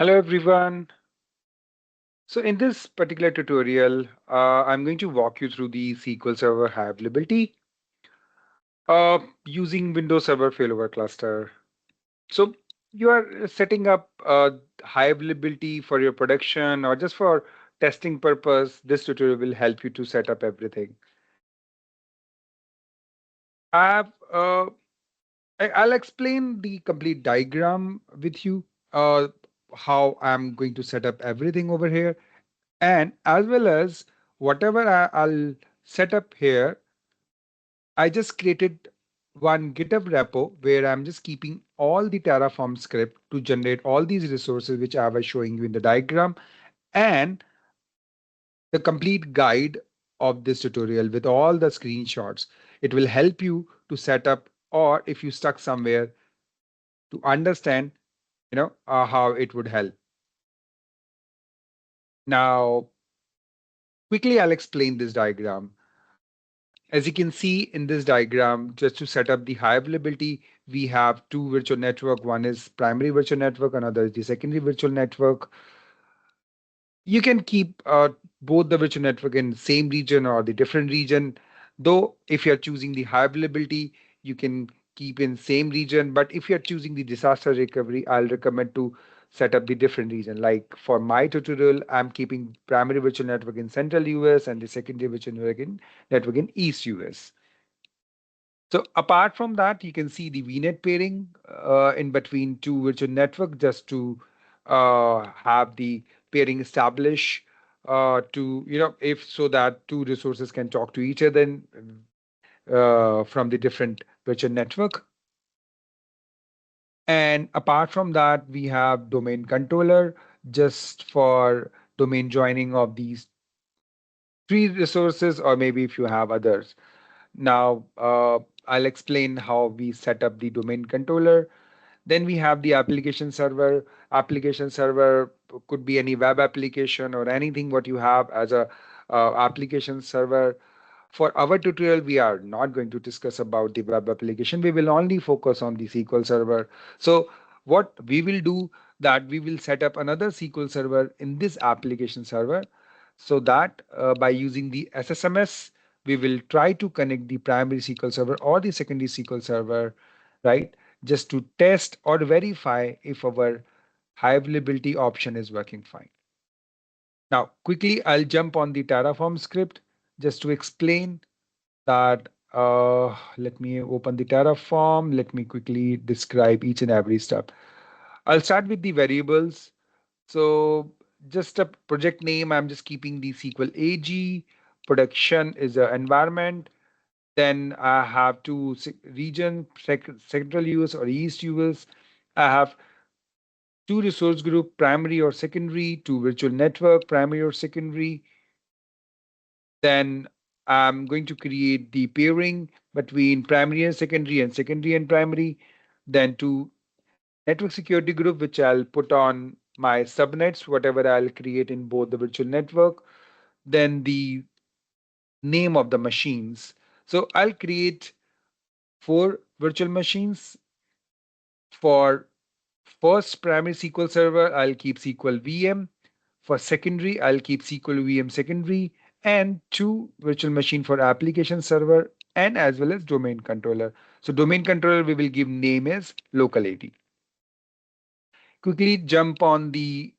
Hello everyone. So in this particular tutorial, I'm going to walk you through the SQL Server High Availability using Windows Server Failover Cluster. So you are setting up high availability for your production or just for testing purpose. This tutorial will help you to set up everything. I have, I'll explain the complete diagram with you, uh, how I'm going to set up everything over here. And as well as whatever I'll set up here, I just created one GitHub repo where I'm just keeping all the Terraform script to generate all these resources which I was showing you in the diagram, and the complete guide of this tutorial with all the screenshots. It will help you to set up, or if you stuck somewhere, to understand, how it would help. Now, quickly, I'll explain this diagram. As you can see in this diagram, just to set up the high availability, we have two virtual network. One is primary virtual network, another is the secondary virtual network. You can keep both the virtual network in same region or the different region. Though if you're choosing the high availability, you can keep in same region. But if you're choosing the disaster recovery, I'll recommend to set up the different region. Like for my tutorial, I'm keeping primary virtual network in central US and the secondary virtual network in East US. So apart from that, you can see the VNet pairing in between two virtual network just to have the pairing established to, if so that two resources can talk to each other from the different virtual network. And apart from that, we have domain controller just for domain joining of these three resources, or maybe if you have others. Now, I'll explain how we set up the domain controller. Then we have the application server. Application server could be any web application or anything what you have as a application server. For our tutorial, we are not going to discuss about the web application. We will only focus on the SQL Server. So what we will do, that we will set up another SQL Server in this application server, so that by using the SSMS, we will try to connect the primary SQL Server or the secondary SQL Server, right? Just to test or verify if our high availability option is working fine. Now, quickly, I'll jump on the Terraform script just to explain that. Let me open the Terraform. Let me quickly describe each and every step. I'll start with the variables. So just a project name, I'm just keeping the SQL AG. Production is an environment. Then I have two region, central US or East US. I have two resource group, primary or secondary, two virtual network, primary or secondary. Then I'm going to create the pairing between primary and secondary and primary. Then two network security group, which I'll put on my subnets, whatever I'll create in both the virtual network. Then the name of the machines. So I'll create four virtual machines. For first primary SQL Server, I'll keep SQL VM. For secondary, I'll keep SQL VM secondary, and two virtual machine for application server and as well as domain controller. So domain controller, we will give name as local AD. Quickly jump on the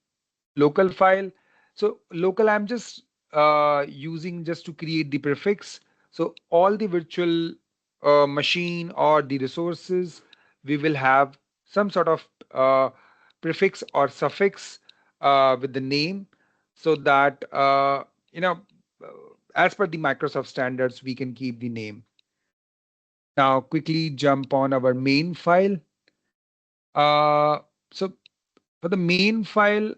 local file. So local, I'm just using just to create the prefix. So all the virtual machine or the resources, we will have some sort of prefix or suffix with the name, so that uh, as per the Microsoft standards, we can keep the name. Now quickly jump on our main file. So for the main file,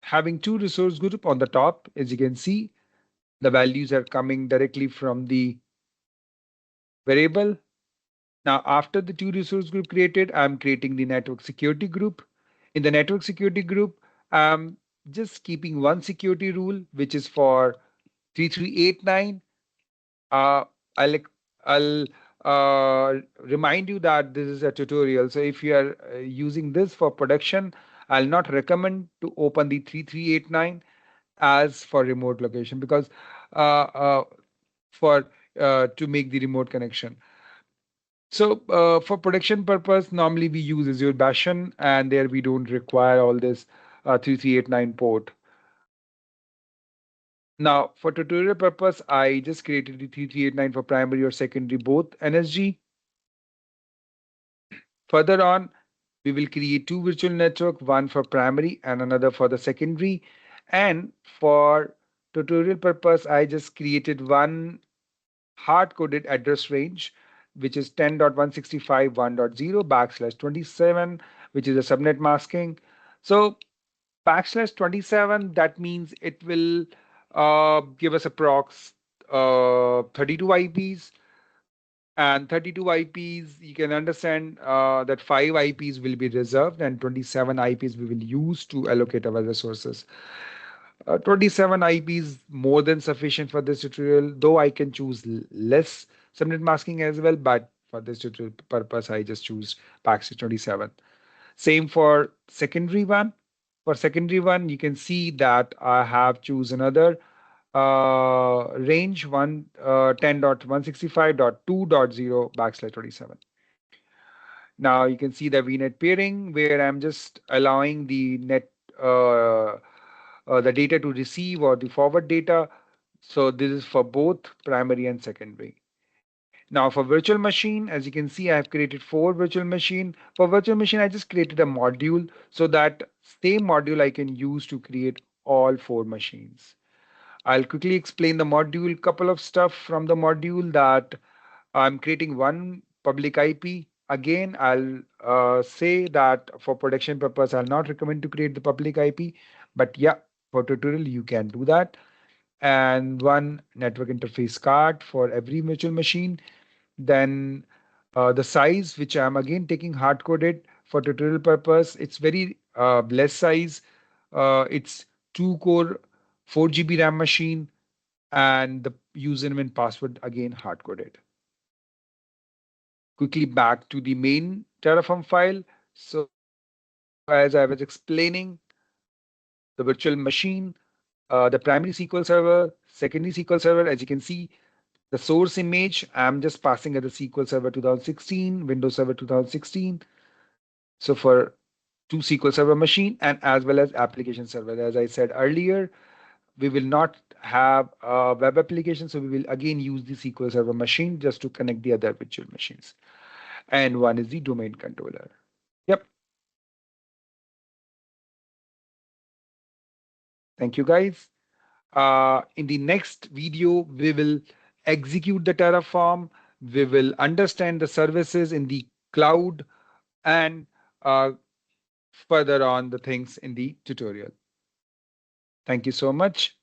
having two resource group on the top. As you can see, the values are coming directly from the variable. Now, after the two resource group created, I'm creating the network security group. In the network security group, I'm just keeping one security rule, which is for 3389. Uh, I'll I'll remind you that this is a tutorial. So if you are using this for production, I'll not recommend to open the 3389 as for remote location because uh, uh, for to make the remote connection. So for production purpose, normally we use Azure Bastion, and there we don't require all this 3389 port. Now, for tutorial purpose, I just created the 3389 for primary or secondary both NSG. Further on, we will create two virtual network, one for primary and another for the secondary. And for tutorial purpose, I just created one hard-coded address range, which is 10.165.1.0 backslash 27, which is a subnet masking. So backslash 27, that means it will give us approx 32 IPs. And 32 IPs, you can understand that 5 IPs will be reserved and 27 IPs we will use to allocate our resources. 27 IPs more than sufficient for this tutorial, though I can choose less subnet masking as well, but for this tutorial purpose, I just choose backslash 27. Same for secondary one. For secondary one, you can see that I have choose another range 10.165.2.0 backslash 27. Now you can see the VNet peering where I'm just allowing the net uh, the data to receive or the forward data. So this is for both primary and secondary. Now for virtual machine, as you can see, I have created 4 virtual machine. For virtual machine, I just created a module so that same module I can use to create all 4 machines. I'll quickly explain the module, couple of stuff from the module that I'm creating one public IP. Again, I'll say that for production purpose, I'll not recommend to create the public IP, but yeah, for tutorial, you can do that. And one network interface card for every virtual machine. Then the size, which I'm again taking hard coded for tutorial purpose, it's very less size. It's 2 core, 4 GB RAM machine, and the username and password again hard coded. Quickly back to the main Terraform file. So as I was explaining, the virtual machine, the primary SQL Server, secondary SQL Server, as you can see, the source image, I'm just passing as the SQL Server 2016, Windows Server 2016. So for two SQL Server machine and as well as application server. As I said earlier, we will not have a web application, so we will again use the SQL Server machine just to connect the other virtual machines. And one is the domain controller. Yep. Thank you, guys. In the next video, we will execute the Terraform. We will understand the services in the cloud and uh, further on the things in the tutorial. Thank you so much.